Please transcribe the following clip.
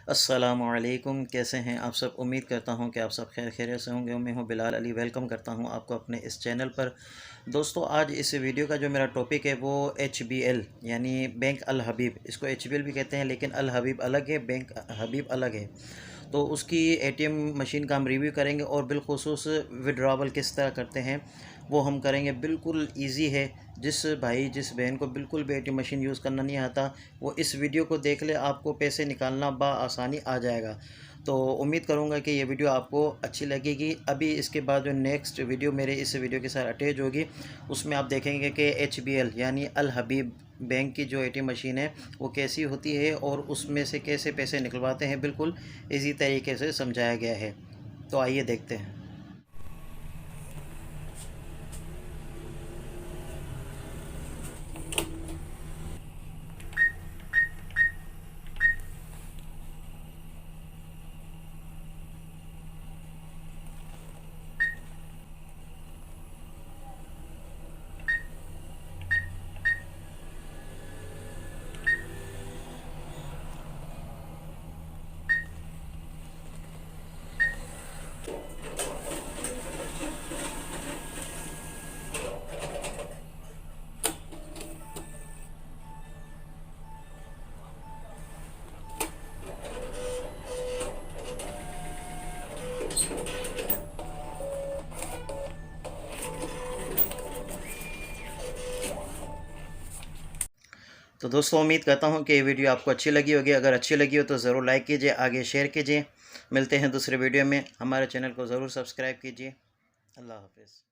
अस्सलामुअलैकुम, कैसे हैं आप सब। उम्मीद करता हूं कि आप सब खैर खैरियत से होंगे। मैं हूं बिलाल अली, वेलकम करता हूं आपको अपने इस चैनल पर। दोस्तों, आज इस वीडियो का जो मेरा टॉपिक है वो HBL यानी बैंक अल हबीब, इसको HBL भी कहते हैं लेकिन अल हबीब अलग है, बैंक हबीब अलग है। तो उसकी ATM मशीन का हम रिव्यू करेंगे और बिलखुसूस विड्रॉवल किस तरह करते हैं वो हम करेंगे। बिल्कुल इजी है। जिस भाई जिस बहन को बिल्कुल भी ATM मशीन यूज़ करना नहीं आता वो इस वीडियो को देख ले, आपको पैसे निकालना आसानी आ जाएगा। तो उम्मीद करूँगा कि ये वीडियो आपको अच्छी लगेगी। अभी इसके बाद जो नेक्स्ट वीडियो मेरे इस वीडियो के साथ अटैच होगी उसमें आप देखेंगे कि HBL यानी अल हबीब बैंक की जो ATM मशीन है वो कैसी होती है और उसमें से कैसे पैसे निकलवाते हैं, बिल्कुल इसी तरीके से समझाया गया है। तो आइए देखते हैं। तो दोस्तों, उम्मीद करता हूँ कि ये वीडियो आपको अच्छी लगी होगी। अगर अच्छी लगी हो तो ज़रूर लाइक कीजिए, आगे शेयर कीजिए। मिलते हैं दूसरे वीडियो में। हमारे चैनल को ज़रूर सब्सक्राइब कीजिए। अल्लाह हाफ़िज़।